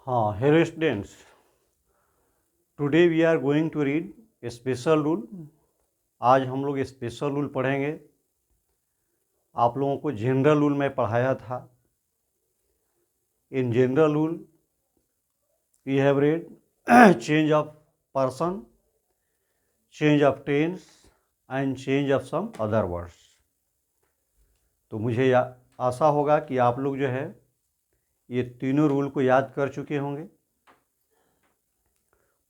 हाँ, hello students, today we are going to read a special rule. आज हम लोग स्पेशल रूल पढ़ेंगे। आप लोगों को जनरल रूल में पढ़ाया था। In general rule we have read change of person, change of tense and change of some other words. तो मुझे आशा होगा कि आप लोग जो है ये तीनों रूल को याद कर चुके होंगे।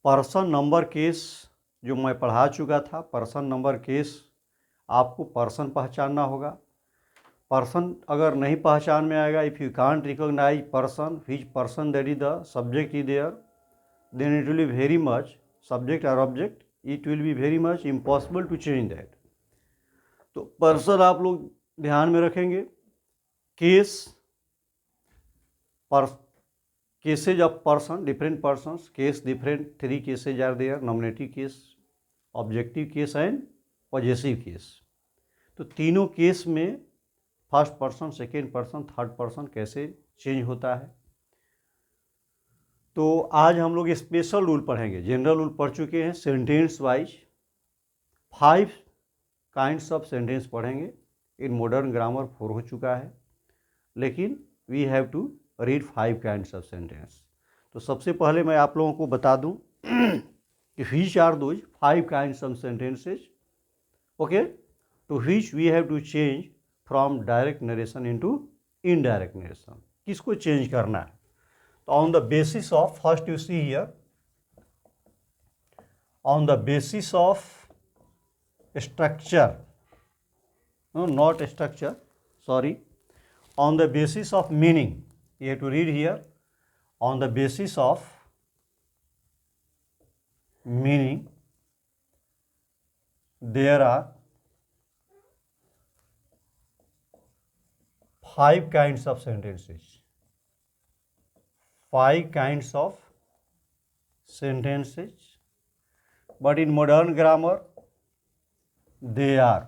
पर्सन नंबर केस जो मैं पढ़ा चुका था, पर्सन नंबर केस आपको पर्सन पहचानना होगा। पर्सन अगर नहीं पहचान में आएगा, if you can't recognise person which person that is the subject is there, then it will be very much subject और object, it will be very much impossible to change that. तो person आप लोग ध्यान में रखेंगे। Case, cases of person, different persons, case different, three cases are there: nominative case, objective case and possessive case। तो तीनों case में first person, second person, third person कैसे चेंज होता है। तो आज हम लोग स्पेशल रूल पढ़ेंगे। जनरल रूल पढ़ चुके हैं। Sentence wise 5 kinds of sentence पढ़ेंगे। इन मॉडर्न ग्रामर 4 हो चुका है, लेकिन we have to read 5 kinds of sentence. तो सबसे पहले मैं आप लोगों को बता दूं कि which are those 5 kinds of sentences, okay, to which we have to change from direct narration into indirect narration. किसको चेंज करना है? तो on the basis of, first you see here, on the basis of structure, not structure, sorry, on the basis of meaning, you have to read here, on the basis of meaning there are 5 kinds of sentences, 5 kinds of sentences, but in modern grammar they are,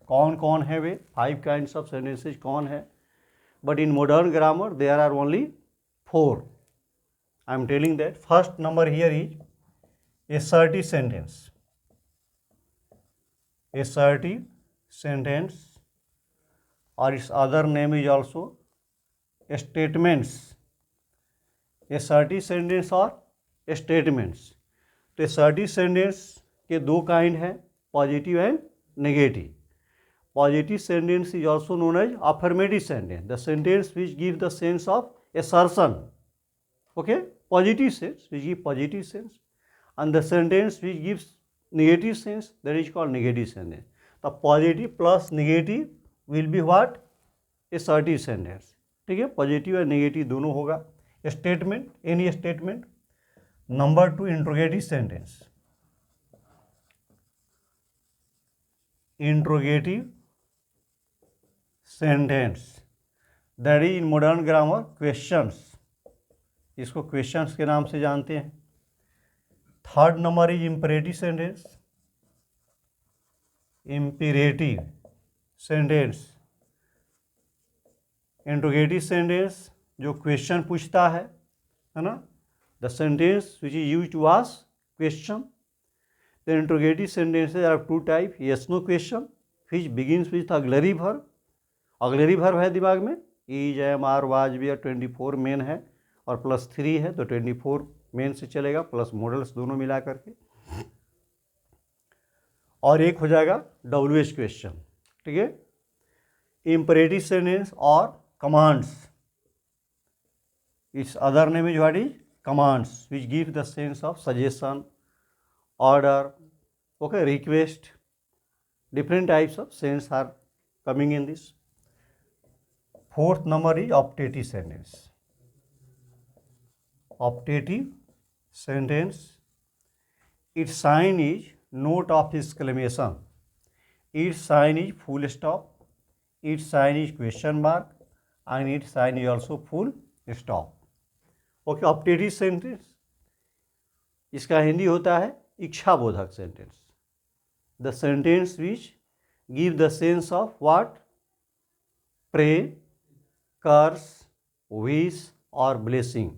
कौन कौन है वे 5 kinds of sentences, कौन है? But in modern grammar there are only 4. I am telling that. First number here is assertive sentence. Assertive sentence, or its other name is also statements. Assertive sentence or statements. तो assertive sentence के 2 kind हैं, positive and negative. Positive sentence is also known as affirmative sentence, the sentence which gives the sense of assertion, okay, positive sense, which gives positive sense, and the sentence which gives negative sense, that is called negative sentence. The positive plus negative will be what? Assertive sentence, ठीक है, positive और negative दोनों होगा। Statement, any statement. Number 2, interrogative sentence. Interrogative sentence, that is in modern grammar questions, इसको questions के नाम से जानते हैं। Third number is imperative sentence. Imperative sentence, interrogative sentence जो क्वेश्चन पूछता है ना, the sentence which is used to ask question. The interrogative sentences are 2 type: yes no question which begins with auxiliary verb, auxiliary verb है दिमाग में, is, am, are, was, where, 24 main है और plus 3 है, तो 24 मेन से चलेगा, plus models दोनों मिला करके, और एक हो जाएगा WH क्वेश्चन, ठीक है। इम्परेटिव सेंटेंस और commands, it's other name is what is commands, which give the sense of suggestion, order, okay, request, different types of sense are coming in this. Fourth number is optative sentence. Optative sentence, its sign is note of exclamation, its sign is full stop, its sign is question mark, and its sign is also full stop. Okay, optative sentence, इसका हिंदी होता है इच्छाबोधक sentence. The sentence which give the sense of what? Pray, curse, wish or blessing.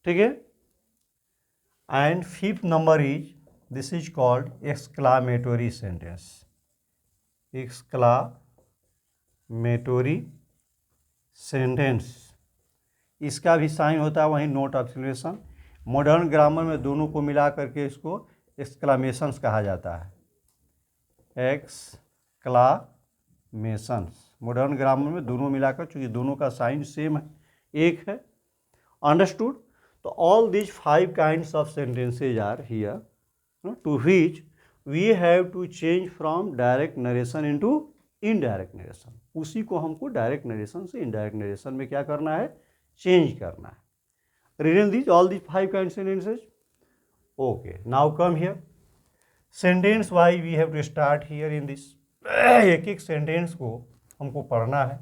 ठीक है। And fifth number is, this is called exclamatory sentence. Exclamatory sentence, इसका भी sign होता है वहीं note of exclamation. Modern grammar में दोनों को मिला करके इसको एक्सक्लामेशंस कहा जाता है। एक्सक्लामेशंस मॉडर्न ग्रामर में दोनों मिलाकर, चूंकि दोनों का साइन सेम है, एक है। अंडरस्टूड। तो all these 5 kinds of sentences are here, to which we have to change from direct narration into indirect narration. उसी को हमको डायरेक्ट नरेशन से इनडायरेक्ट नरेशन में क्या करना है, चेंज करना है। Read these all these 5 kind sentences. Okay, now come here. Sentence wise we have to start here in this. एक एक सेंटेंस को हमको पढ़ना है।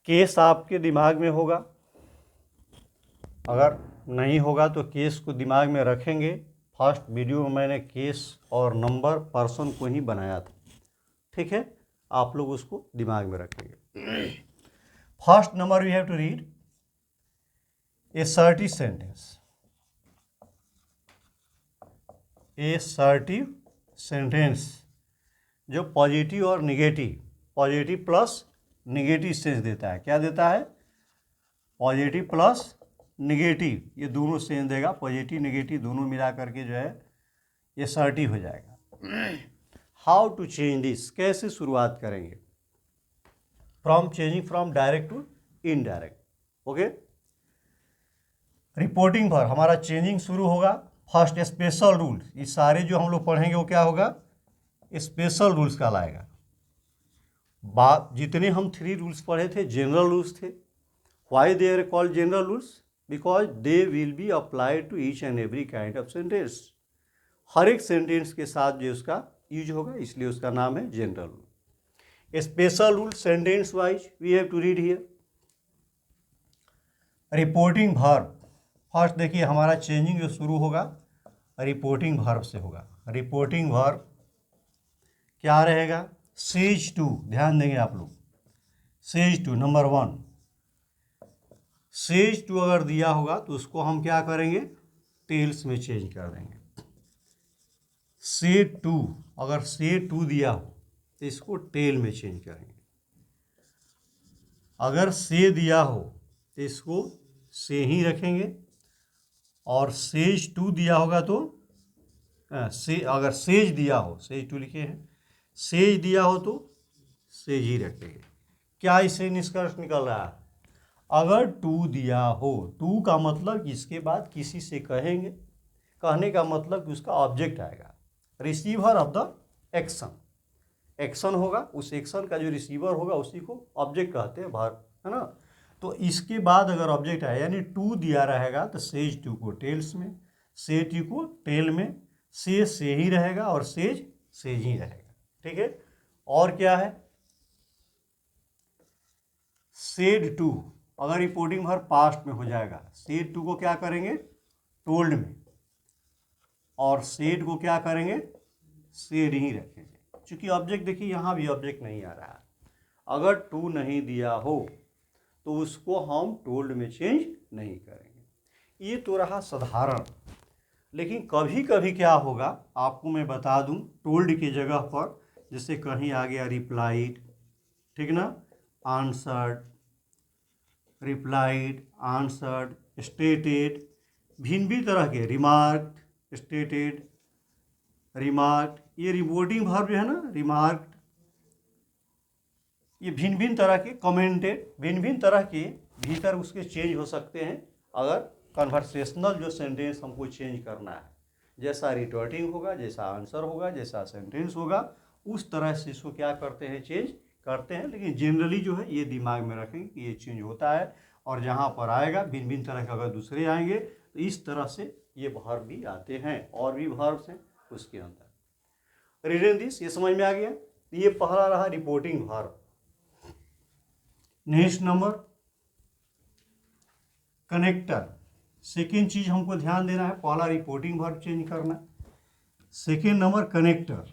केस आपके दिमाग में होगा, अगर नहीं होगा तो केस को दिमाग में रखेंगे। फर्स्ट वीडियो में मैंने केस और नंबर पर्सन को ही बनाया था, ठीक है। आप लोग उसको दिमाग में रखेंगे। First number we have to read assertive sentence. assertive sentence जो पॉजिटिव और negative, positive plus negative sense देता है। क्या देता है, पॉजिटिव प्लस निगेटिव, ये दोनों सेंस देगा। पॉजिटिव निगेटिव दोनों मिला करके जो है assertive हो जाएगा। हाउ टू चेंज दिस, कैसे शुरुआत करेंगे, from changing from direct to indirect. Okay, reporting पर हमारा चेंजिंग शुरू होगा। फर्स्ट स्पेशल रूल्स, ये सारे जो हम लोग पढ़ेंगे वो क्या होगा, स्पेशल रूल्स कहलाएगा। बात जितने हम 3 रूल्स पढ़े थे जनरल रूल्स थे। Why they are called general rules, because they will be applied to each and every kind of sentence. हर एक सेंटेंस के साथ जो उसका यूज होगा, इसलिए उसका नाम है general rule. Special rule sentence wise we have to read here. Reporting verb, first देखिए हमारा चेंजिंग जो शुरू होगा रिपोर्टिंग वर्ब से होगा। रिपोर्टिंग वर्ब क्या रहेगा, सेज टू, ध्यान देंगे आप लोग। Says to number 1, says to अगर दिया होगा तो उसको हम क्या करेंगे, टेल्स में चेंज कर देंगे। से टू, अगर से टू दिया हो तो इसको टेल में चेंज करेंगे। अगर से दिया हो तो इसको से ही रखेंगे, और सेज टू दिया होगा तो से, अगर सेज दिया हो, सेज टू लिखे हैं, सेज दिया हो तो सेज ही रखेंगे। क्या इससे निष्कर्ष निकल रहा है, अगर टू दिया हो, टू का मतलब इसके बाद किसी से कहेंगे, कहने का मतलब कि उसका ऑब्जेक्ट आएगा, receiver of the action. Action होगा, उस एक्शन का जो रिसीवर होगा उसी को ऑब्जेक्ट कहते हैं, वर्ब, है ना। तो इसके बाद अगर ऑब्जेक्ट आया यानी टू दिया रहेगा तो सेज टू को टेल्स में, से टू को टेल में, से ही रहेगा और सेज ही रहेगा, ठीक है। और क्या है, सेड टू, अगर रिपोर्टिंग वर्ब पास्ट में हो जाएगा, सेड टू को क्या करेंगे, टोल्ड में, और सेड को क्या करेंगे, सेड ही रखेंगे। चूंकि ऑब्जेक्ट देखिए यहाँ भी ऑब्जेक्ट नहीं आ रहा है, अगर टू नहीं दिया हो तो उसको हम टोल्ड में चेंज नहीं करेंगे। ये तो रहा साधारण, लेकिन कभी कभी क्या होगा आपको मैं बता दूं, टोल्ड की जगह पर जैसे कहीं आ गया रिप्लाइड, ठीक ना, आंसर्ड, रिप्लाइड, आंसर्ड, स्टेटेड, भिन्न भिन्न तरह के, रिमार्क्ड, स्टेटेड, रिमार्क्ड, ये रिपोर्टिंग वर्ब जो है ना, रिमार्क्ड, ये भिन्न भिन्न तरह के, कमेंटेड, भिन्न भिन्न तरह के भीतर उसके चेंज हो सकते हैं। अगर कन्वर्सेशनल जो सेंटेंस हमको चेंज करना है, जैसा रिटोर्टिंग होगा, जैसा आंसर होगा, जैसा सेंटेंस होगा, उस तरह से इसको क्या करते हैं, चेंज करते हैं। लेकिन जनरली जो है ये दिमाग में रखेंगे कि ये चेंज होता है, और जहाँ पर आएगा भिन्न भिन्न तरह के अगर दूसरे आएंगे तो इस तरह से ये वर्ब भी आते हैं, और भी वर्ब्स हैं उसके अंदर। रीडिंग दिस, ये समझ में आ गया। ये पहला रहा reporting verb. Next number connector. Second चीज हमको ध्यान देना है, पहला रिपोर्टिंग वर्ब चेंज करना, सेकेंड नंबर कनेक्टर।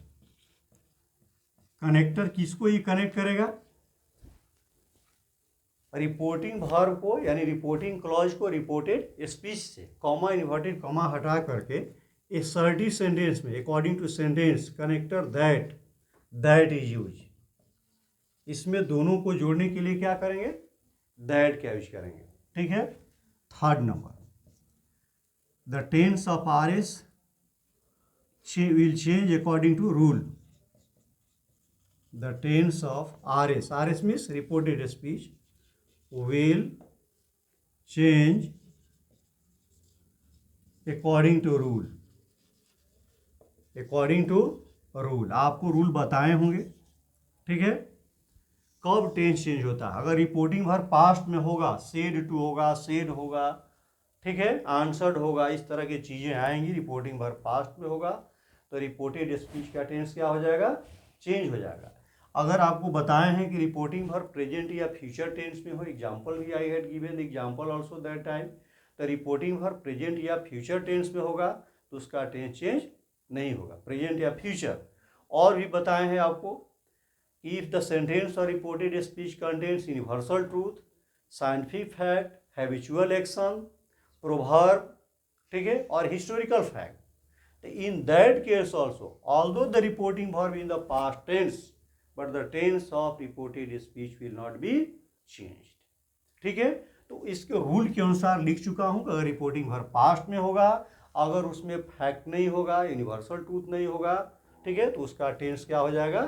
कनेक्टर किसको ये कनेक्ट करेगा, रिपोर्टिंग वर्ब को यानी रिपोर्टिंग क्लॉज को रिपोर्टेड स्पीच से कॉमा इन्वर्टेड कॉमा हटा करके असर्टिव सेंटेंस में according to sentence connector that is use, इसमें दोनों को जोड़ने के लिए क्या करेंगे, दैट का यूज करेंगे। ठीक है। Third number, the tense of R S will change according to rule. The tense of R S means reported speech will change according to rule। according to rule आपको रूल बताए होंगे। ठीक है। कब टेंस चेंज होता है, अगर reporting verb past में होगा, सेड टू होगा, सेड होगा, ठीक है, आंसर्ड होगा, इस तरह की चीज़ें आएंगी। रिपोर्टिंग वर्ब पास्ट में होगा तो रिपोर्टेड स्पीच का टेंस क्या हो जाएगा, चेंज हो जाएगा। अगर आपको बताए हैं कि रिपोर्टिंग वर्ब प्रेजेंट या फ्यूचर टेंस में हो, एग्जांपल भी I had given example also that time, तो रिपोर्टिंग वर्ब प्रेजेंट या फ्यूचर टेंस में होगा तो उसका टेंस चेंज नहीं होगा, प्रेजेंट या फ्यूचर। और भी बताए हैं आपको, इफ द सेंटेंस और reported speech contains universal truth, scientific fact, habitual action, proverb, ठीक है, और historical fact, in that case also although the reporting verb in the past tense but the tense of reported speech will not be changed। ठीक है। तो इसके rule के अनुसार लिख चुका हूं कि अगर रिपोर्टिंग वर्ब पास्ट में होगा, अगर उसमें फैक्ट नहीं होगा, यूनिवर्सल ट्रूथ नहीं होगा, ठीक है, तो उसका टेंस क्या हो जाएगा,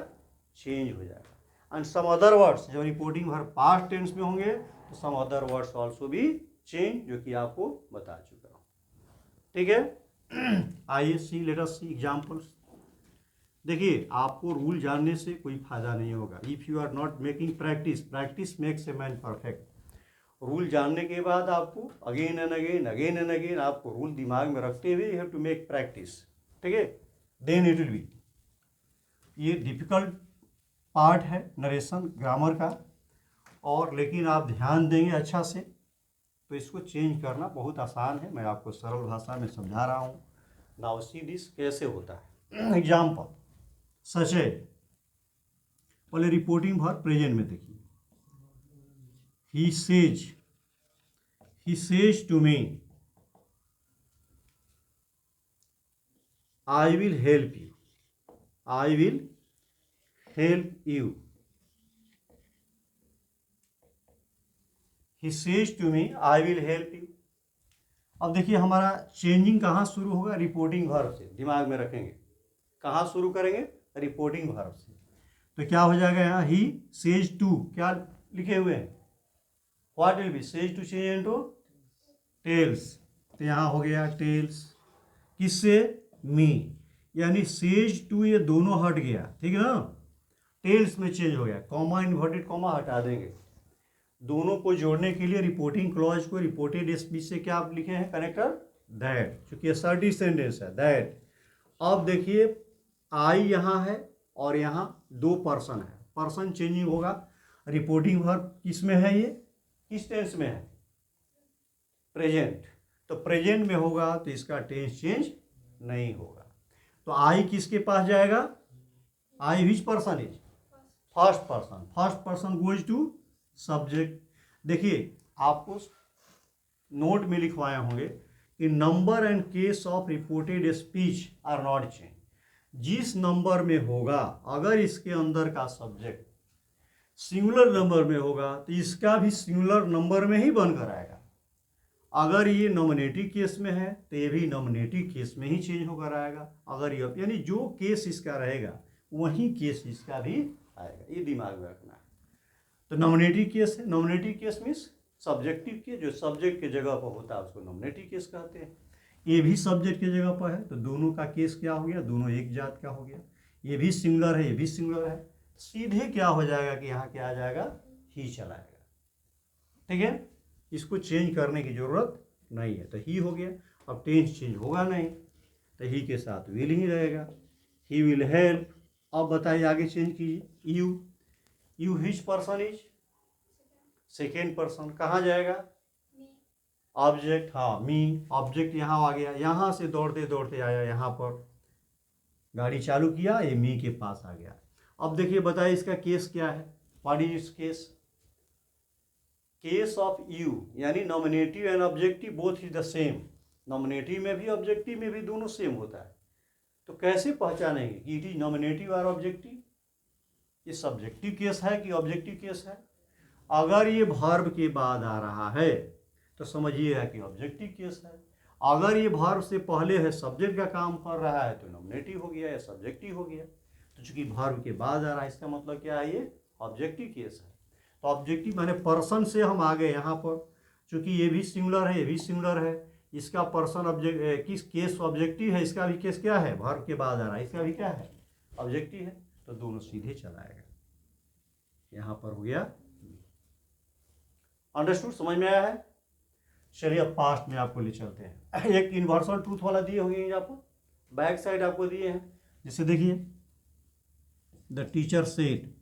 चेंज हो जाएगा। एंड सम अदर वर्ड्स, जब रिपोर्टिंग वर्ब पास्ट टेंस में होंगे तो सम अदर वर्ड्स ऑल्सो भी चेंज, जो कि आपको बता चुका हूँ। ठीक है। आइए सी लेट अस सी एग्जांपल्स। देखिए, आपको रूल जानने से कोई फायदा नहीं होगा। If you are not making practice, practice makes a man perfect. Rule जानने के बाद आपको अगेन एंड अगेन आपको रूल दिमाग में रखते हुए you have to make practice. ठीक है, देन इट विल बी। ये डिफिकल्ट पार्ट है नरेशन ग्रामर का, और लेकिन आप ध्यान देंगे अच्छा से तो इसको चेंज करना बहुत आसान है। मैं आपको सरल भाषा में समझा रहा हूँ। नाउ सी दिस कैसे होता है। एग्जाम्पल सच है, पहले रिपोर्टिंग वर्ब प्रेजेंट में देखिए, he says to me I will help you, I will help you. He says to me I will help you. अब देखिए हमारा चेंजिंग कहाँ शुरू होगा, रिपोर्टिंग वर्ब से। दिमाग में रखेंगे, कहाँ शुरू करेंगे, रिपोर्टिंग वर्ब से। तो क्या हो जाएगा यहाँ, ही सेज टू, क्या लिखे हुए हैं, what will be, says to change into tells, तो यहाँ हो गया टेल्स। किससे, मी, यानी सेज टू ये दोनों हट गया, ठीक है ना, टेल्स में चेंज हो गया। कॉमा इन्वर्टेड कॉमा हटा देंगे। दोनों को जोड़ने के लिए रिपोर्टिंग क्लॉज को रिपोर्टेड स्पीच से क्या आप लिखे हैं, कनेक्टर दैट, चूंकि असर्टिव सेंटेंस है दैट। अब देखिए आई यहाँ है और यहाँ दो पर्सन है, पर्सन चेंजिंग होगा। रिपोर्टिंग वर्ब किस में है, ये किस टेंस में है, प्रेजेंट। तो प्रेजेंट में होगा तो इसका टेंस चेंज नहीं होगा। तो आई किसके पास जाएगा, I which person is, first person, first person goes to subject. देखिए आपको नोट में लिखवाए होंगे कि number and case of reported speech are not change. जिस नंबर में होगा, अगर इसके अंदर का सब्जेक्ट सिंगुलर नंबर में होगा तो इसका भी सिंगुलर नंबर में ही बनकर आएगा। अगर ये नॉमिनेटिव केस में है तो ये भी नॉमिनेटिव केस में ही चेंज होकर आएगा। अगर ये यानी जो केस इसका रहेगा वही केस इसका भी आएगा, ये दिमाग में रखना है। तो नॉमिनेटिव केस है, नॉमिनेटिव केस मीन्स सब्जेक्टिव के जो सब्जेक्ट के जगह पर होता है उसको नॉमिनेटिव केस कहते हैं। ये भी सब्जेक्ट की जगह पर है तो दोनों का केस क्या हो गया, दोनों एक जात का हो गया। ये भी सिंगुलर है, ये भी सिंगुलर है, सीधे क्या हो जाएगा कि यहाँ क्या आ जाएगा, ही चलाएगा। ठीक है, इसको चेंज करने की जरूरत नहीं है, तो ही हो गया। अब टेंस चेंज होगा नहीं तो ही के साथ विल ही रहेगा, ही विल हेल्प। अब बताइए आगे चेंज कीजिए, you which person is, second person, कहाँ जाएगा, ऑब्जेक्ट, हाँ मी, ऑब्जेक्ट यहाँ आ गया, यहाँ से दौड़ते दौड़ते आया, यहाँ पर गाड़ी चालू किया, ये मी के पास आ गया। अब देखिए बताइए इसका केस क्या है, what is its case, case of you यानी nominative and objective both is the same, nominative में भी ऑब्जेक्टिव में भी दोनों सेम होता है। तो कैसे पहचानेंगे कि इट इज नॉमिनेटिव और ऑब्जेक्टिव? ये सब्जेक्टिव केस है कि ऑब्जेक्टिव केस है? अगर ये वर्ब के बाद आ रहा है तो समझिएगा कि ऑब्जेक्टिव केस है। अगर ये वर्ब से पहले है, सब्जेक्ट का काम कर रहा है, तो नॉमिनेटिव हो गया या सब्जेक्टिव हो गया। तो चूंकि वर्ब के बाद आ रहा है, इसका मतलब क्या है, ये ऑब्जेक्टिव केस है। तो ऑब्जेक्टिव माने पर्सन से हम आ गए यहाँ पर, चूंकि ये भी सिंगुलर है, ये भी सिंगुलर है, इसका पर्सन ऑब्जेक्ट किस केस ऑब्जेक्टिव है, इसका भी केस क्या है, वर्ब के बाद आ रहा है, इसका भी क्या है, ऑब्जेक्टिव है। तो दोनों सीधे चलाएगा। यहाँ पर हो गया। अंडरस्टूड, समझ में आया है? चलिए अब पास्ट में आपको ले चलते हैं। एक यूनिवर्सल ट्रूथ वाला दिए होंगे आपको, बैक साइड आपको दिए हैं, जैसे देखिए the teacher said,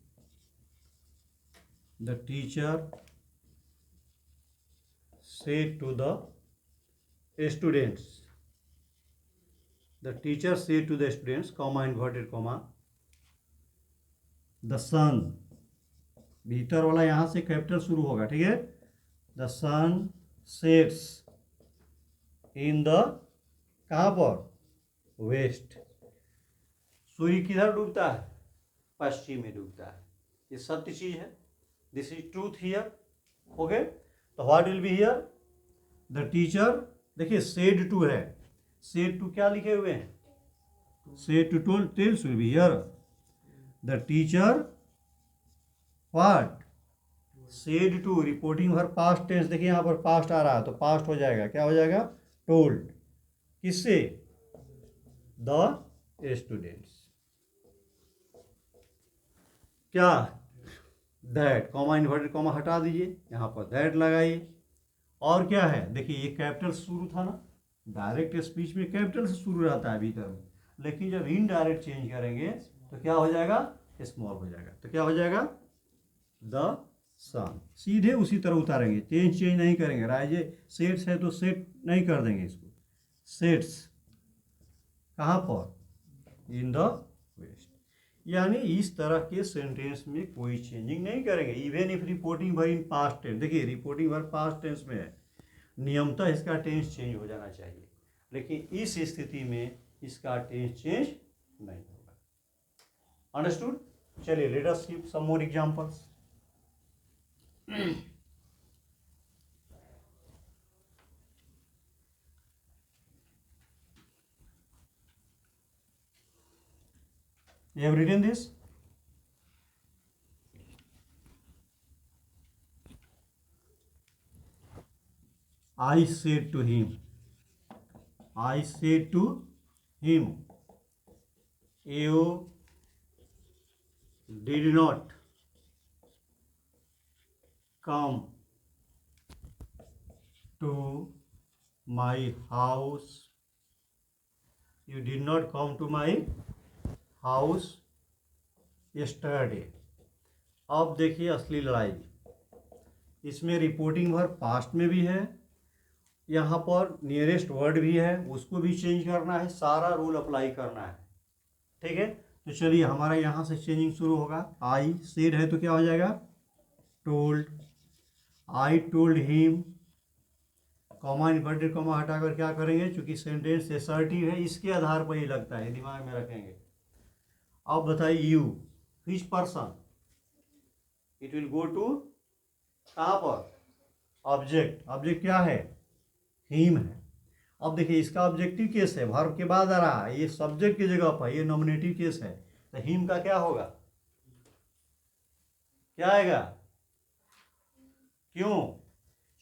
the teacher said to the students, the teacher said to the students, comma inverted comma, the sun, भीतर वाला यहां से कैपिटल शुरू होगा, ठीक है। The sun sets in the, कहां पर, वेस्ट। सूर्य किधर डूबता है, पश्चिम में डूबता है। ये सत्य चीज है, this is truth here. Okay, तो what will be here, the teacher, देखिए सेड टू है, सेड टू क्या लिखे हुए हैं, said to told tells will be here. The teacher what, said to, reporting हर पास्ट टेंस, देखिए यहाँ पर पास्ट आ रहा है तो पास्ट हो जाएगा, क्या हो जाएगा, टोल्ड, किससे, द स्टूडेंट्स। क्या, दैट, कॉमा इन्वर्टेड कॉमा हटा दीजिए, यहाँ पर दैट लगाइए। और क्या है, देखिए ये कैपिटल शुरू था ना, डायरेक्ट स्पीच में कैपिटल से शुरू रहता है भीतर में, लेकिन जब इनडायरेक्ट चेंज करेंगे तो क्या हो जाएगा, स्मॉल हो जाएगा। तो क्या हो जाएगा, द सन, सीधे उसी तरह उतारेंगे, चेंज नहीं करेंगे। राइजे सेट्स है तो सेट नहीं कर देंगे इसको, सेट्स कहाँ पर, इन द वेस्ट। यानी इस तरह के सेंटेंस में कोई चेंजिंग नहीं करेंगे। Even if reporting verb in past tense, देखिए रिपोर्टिंग वर्ब पास्ट टेंस में है, नियमतः इसका टेंस चेंज हो जाना चाहिए, लेकिन इस स्थिति में इसका टेंस चेंज नहीं होगा। अंडरस्टूड? चलिए let us give some more examples. You have written this? I said to him, I said to him, you did not come to my house, you did not come to my house yesterday. अब देखिए असली लड़ाई, इसमें reporting verb past में भी है, यहाँ पर नियरेस्ट वर्ड भी है, उसको भी चेंज करना है, सारा रूल अप्लाई करना है, ठीक है। तो चलिए हमारा यहाँ से चेंजिंग शुरू होगा। आई सेड है तो क्या हो जाएगा, told, I told him, comma inverted comma हटाकर क्या करेंगे, चूंकि सेंटेंस असर्टिव है इसके आधार पर ही लगता है, दिमाग में रखेंगे। अब बताइए you, which person, it will go to, कहाँ पर, ऑब्जेक्ट, ऑब्जेक्ट क्या है, हिम है। अब देखिए इसका ऑब्जेक्टिव केस है, वर्ब के बाद आ रहा है, ये सब्जेक्ट की जगह पर, ये नॉमिनेटिव केस है, तो हिम का क्या होगा, क्या आएगा, क्यों,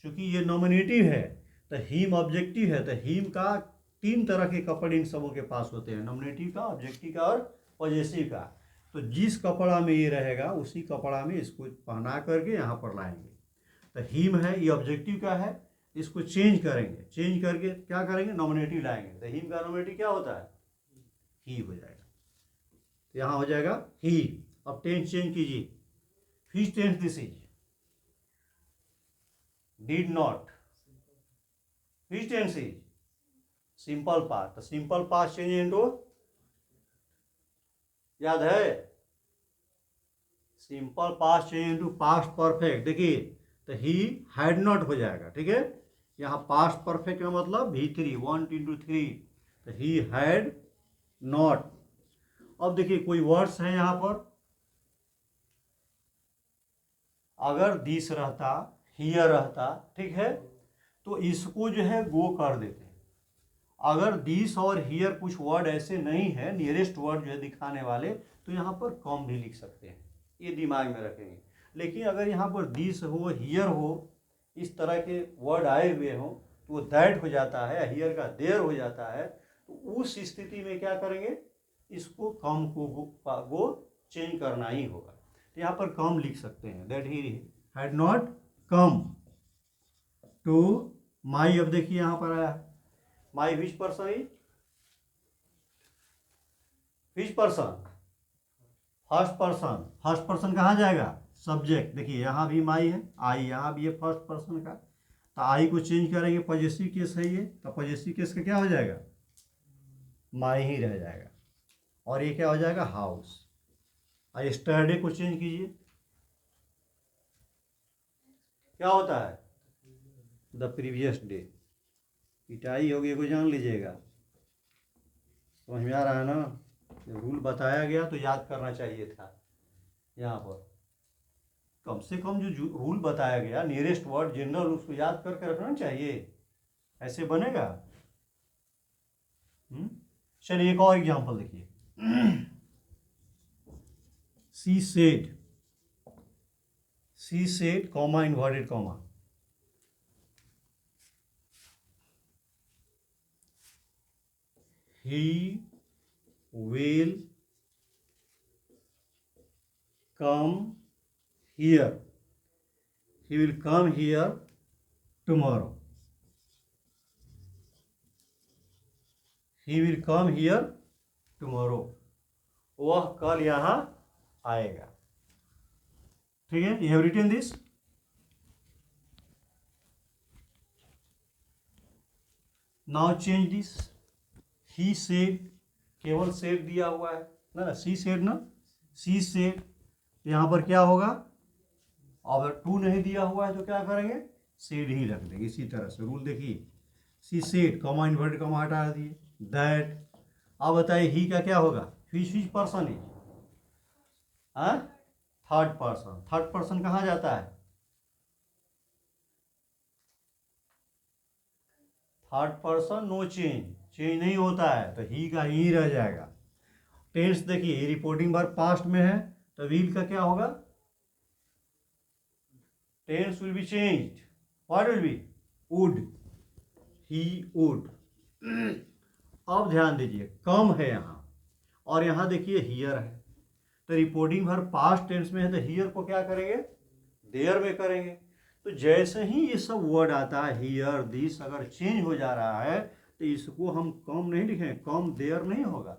क्योंकि ये नॉमिनेटिव है, तो हिम ऑब्जेक्टिव है, तो हिम का तीन तरह के कपड़े इन सबों के पास होते हैं, नॉमिनेटिव का, ऑब्जेक्टिव का और पॉजेसिव का। तो जिस कपड़ा में ये रहेगा उसी कपड़ा में इसको पहना करके यहाँ पर लाएंगे। तो हिम है, ये ऑब्जेक्टिव का है, इसको चेंज करेंगे, चेंज करके क्या करेंगे, नॉमिनेटिव लाएंगे। तो हिम का नॉमिनेटिव क्या होता है, ही हो जाएगा, तो यहाँ हो जाएगा ही। अब टेंस चेंज कीजिए, फिर tense this is, did not, फिर टेंस इज सिंपल पास्ट, तो सिंपल पास्ट चेंज इनटू, याद है, simple past change into past perfect. देखिए तो ही हैड नॉट हो जाएगा, ठीक है। यहाँ पास्ट परफेक्ट का मतलब V3 1 into 3, तो ही हैड नॉट। अब देखिए कोई वर्ड्स है यहाँ पर, अगर दिस रहता, हियर रहता, ठीक है, तो इसको जो है गो कर देते हैं। अगर दिस और हियर कुछ वर्ड ऐसे नहीं है, नियरेस्ट वर्ड जो है दिखाने वाले, तो यहाँ पर कम भी लिख सकते हैं, ये दिमाग में रखेंगे। लेकिन अगर यहाँ पर दिस हो, हियर हो, इस तरह के वर्ड आए हुए हों, तो वो दैट हो जाता है, हियर का देयर हो जाता है, तो उस स्थिति में क्या करेंगे, इसको कम को गो चेंज करना ही होगा। तो यहाँ पर कम लिख सकते हैं, that he had not come to my. अब देखिए यहाँ पर आया my which person is, which person, first person. First person कहाँ जाएगा, सब्जेक्ट। देखिए यहाँ भी माई है, आई यहाँ भी है फर्स्ट पर्सन का, तो आई को चेंज करेंगे, पॉजेसिव केस है ये, तो पॉजेसिव केस का क्या हो जाएगा, माई ही रह जाएगा। और ये क्या हो जाएगा, हाउस। यस्टरडे को चेंज कीजिए, क्या होता है, द प्रीवियस डे। पिटाई होगी को जान लीजिएगा, समझ में आ रहा है ना। जब रूल बताया गया तो याद करना चाहिए था, यहाँ पर कम से कम जो रूल बताया गया, नियरेस्ट वर्ड जनरल, उसको याद करके रखना चाहिए, ऐसे बनेगा। चलिए एक और एग्जांपल देखिए। She said comma inverted comma, he will come here, he will come here tomorrow, he will come here tomorrow, वह कल यहाँ आएगा, ठीक है। You have written this. Now change this, he said, केवल सेड दिया हुआ है ना, सी सेड ना, सी सेड, यहाँ पर क्या होगा, अगर टू नहीं दिया हुआ है तो क्या करेंगे, सेड ही रख देंगे। इसी तरह से रूल देखिए, she said comma inverted comma हटा दिए, दैट। अब बताइए ही का क्या होगा, which person is, third person. Third person कहाँ जाता है, third person no change, change नहीं होता है, तो ही का ही रह जाएगा। टेंस देखिए, रिपोर्टिंग वर्ब पास्ट में है, तो विल का क्या होगा, tense will be changed, what will be, would, he would. अब ध्यान दीजिए, कम है यहाँ, और यहाँ देखिए हियर है, तो रिपोर्टिंग वर्ब पास्ट टेंस में है, तो हियर को क्या करेंगे, देयर में करेंगे। तो जैसे ही ये सब वर्ड आता है, हियर दिस, अगर चेंज हो जा रहा है, तो इसको हम कम नहीं लिखेंगे, कम देयर नहीं होगा,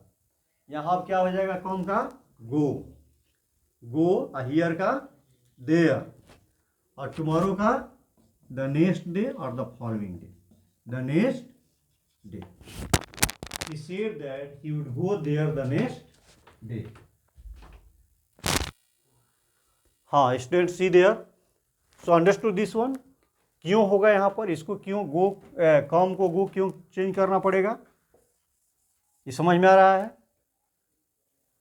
यहाँ अब क्या हो जाएगा, कम का गो, गो हियर का देयर, और टुमारो का द नेक्स्ट डे और the following day, the next day. He said that he would go there the next day. हाँ student see there, so understood this one. क्यों होगा यहाँ पर, इसको क्यों गो, कम को गो क्यों चेंज करना पड़ेगा, ये समझ में आ रहा है,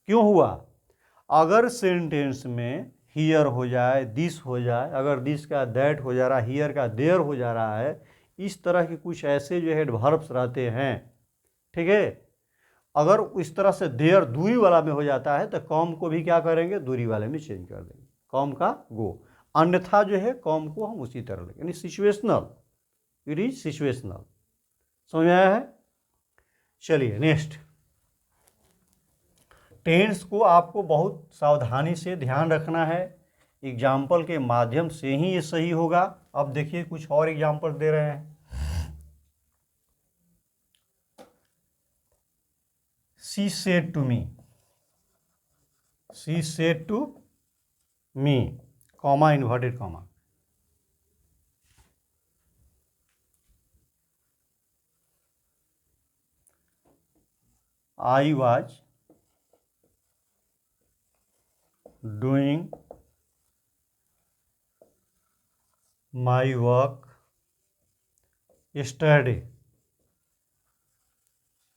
क्यों हुआ। अगर सेंटेंस में हियर हो जाए, दिस हो जाए, अगर दिस का दैट हो जा रहा है, हियर का देयर हो जा रहा है, इस तरह के कुछ ऐसे जो एडवर्ब्स रहते हैं, ठीक है, अगर इस तरह से देयर दूरी वाला में हो जाता है, तो कॉम को भी क्या करेंगे, दूरी वाले में चेंज कर देंगे, कॉम का गो। अन्यथा जो है कॉम को हम उसी तरह लेंगे, यानी सिचुएशनल, इट इज सिचुएशनल। समझ में आया है। चलिए नेक्स्ट, टेंस को आपको बहुत सावधानी से ध्यान रखना है, एग्जाम्पल के माध्यम से ही ये सही होगा। अब देखिए कुछ और एग्जाम्पल दे रहे हैं। She said to me, she said to me, comma inverted comma, I was doing my work yesterday,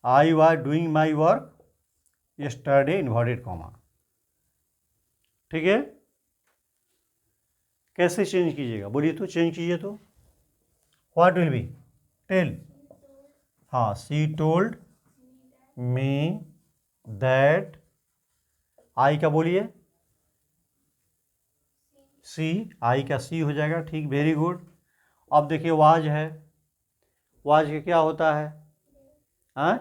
I was doing my work yesterday inverted comma। ठीक है, कैसे चेंज कीजिएगा बोलिए तो, चेंज कीजिए तो व्हाट विल बी, टेल, हाँ, she told me that, आई का बोलिए, सी, आई का सी हो जाएगा, ठीक, वेरी गुड। अब देखिए वाज है, वाज के क्या होता है, हाँ,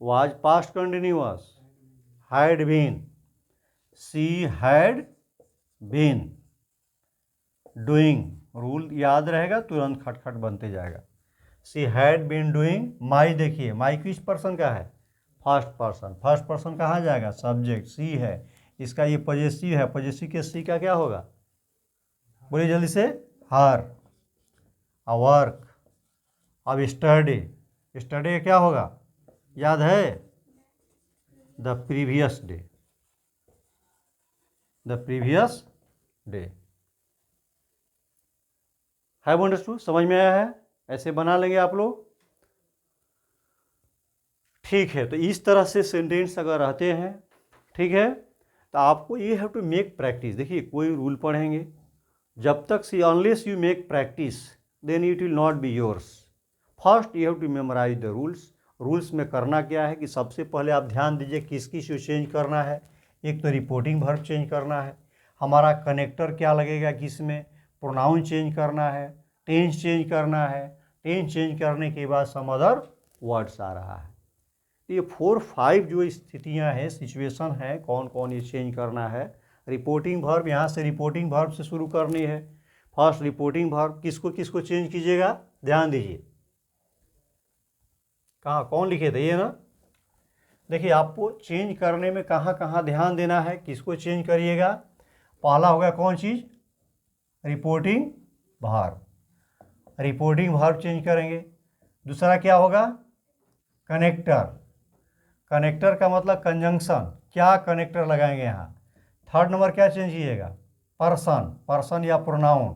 was past continuous, had been, she had been doing, rule याद रहेगा तुरंत खटखट बनते जाएगा। She had been doing, my देखिए, माई किस पर्सन का है, फर्स्ट पर्सन, फर्स्ट पर्सन कहाँ जाएगा, सब्जेक्ट, सी है, इसका ये पॉजेसिव है, पॉजेसिव के सी का क्या होगा, बोलिए जल्दी से, हर, अ वर्क। अब स्टडी, स्टडी क्या होगा, याद है, the previous day, the previous day. Have understood, समझ में आया है, ऐसे बना लेंगे आप लोग, ठीक है। तो इस तरह से सेंटेंस अगर रहते हैं, ठीक है, तो आपको ये हैव टू मेक प्रैक्टिस। देखिए कोई रूल पढ़ेंगे, जब तक see unless you make practice then it will not be yours. First you have to memorise the rules. Rules में करना क्या है कि सबसे पहले आप ध्यान दीजिए किस किस को चेंज करना है। एक तो रिपोर्टिंग वर्ब चेंज करना है, हमारा कनेक्टर क्या लगेगा किस में, प्रोनाउन चेंज करना है, टेंस चेंज करना है, टेंस चेंज करने के बाद सम अदर वर्ड्स आ रहा है। ये 4-5 जो स्थितियां हैं, सिचुएशन है, कौन कौन ये चेंज करना है। रिपोर्टिंग वर्ब, यहाँ से रिपोर्टिंग वर्ब से शुरू करनी है। फर्स्ट रिपोर्टिंग वर्ब, किसको किसको चेंज कीजिएगा, ध्यान दीजिए, कहाँ कौन लिखे थे ये ना, देखिए आपको चेंज करने में कहाँ कहाँ ध्यान देना है, किसको चेंज करिएगा। पहला हो गया कौन चीज़, reporting verb, reporting verb change करेंगे। दूसरा क्या होगा, कनेक्टर, कनेक्टर का मतलब कंजंक्शन, क्या कनेक्टर लगाएंगे यहाँ। थर्ड नंबर क्या चेंज कीजिएगा, पर्सन, पर्सन या प्रोनाउन,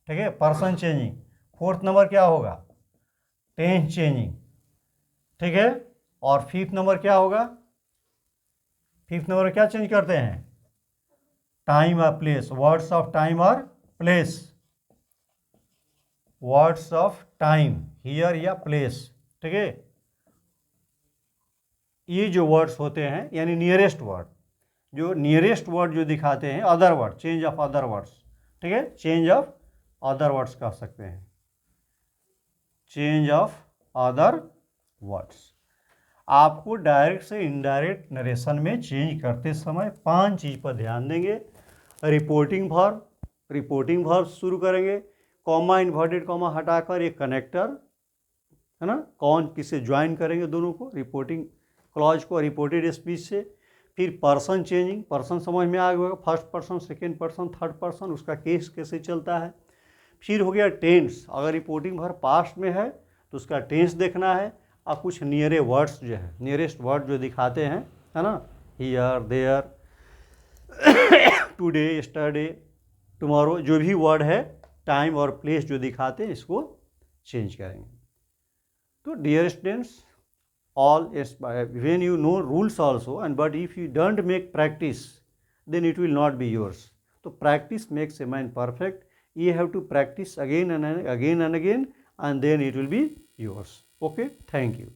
ठीक है, पर्सन चेंजिंग। फोर्थ नंबर क्या होगा, टेंस चेंजिंग, ठीक है। और फिफ्थ नंबर क्या होगा, फिफ्थ नंबर क्या चेंज करते हैं, टाइम और प्लेस, वर्ड्स ऑफ टाइम और place, words of time here या प्लेस, ठीक है। ये जो वर्ड्स होते हैं यानी नियरेस्ट वर्ड, जो नियरेस्ट वर्ड जो दिखाते हैं, other word, change of other words, ठीक है, चेंज ऑफ अदर वर्ड्स कह सकते हैं, चेंज ऑफ अदर वर्ड्स। आपको डायरेक्ट से इनडायरेक्ट नरेशन में चेंज करते समय 5 चीज़ पर ध्यान देंगे। रिपोर्टिंग वर्ब, रिपोर्टिंग वर्ब शुरू करेंगे, कॉमा इन्वर्टेड कॉमा हटाकर एक कनेक्टर है ना, कौन किसे ज्वाइन करेंगे दोनों को, रिपोर्टिंग क्लॉज को रिपोर्टेड स्पीच से। फिर पर्सन चेंजिंग, पर्सन समझ में आ गया, first person, second person, third person, उसका केस कैसे चलता है। फिर हो गया टेंस, अगर रिपोर्टिंग वर्ब पास्ट में है तो उसका टेंस देखना है, और कुछ नियरे वर्ड्स जो है, नियरेस्ट वर्ड जो दिखाते हैं, है ना, here, there, today, yesterday, tomorrow, जो भी वर्ड है, टाइम और प्लेस जो दिखाते हैं, इसको चेंज करेंगे। तो dear students, all when you know rules also, and but if you don't make practice then it will not be yours. So practice makes a man perfect. You have to practice again and again and again, and then it will be yours. Okay, thank you.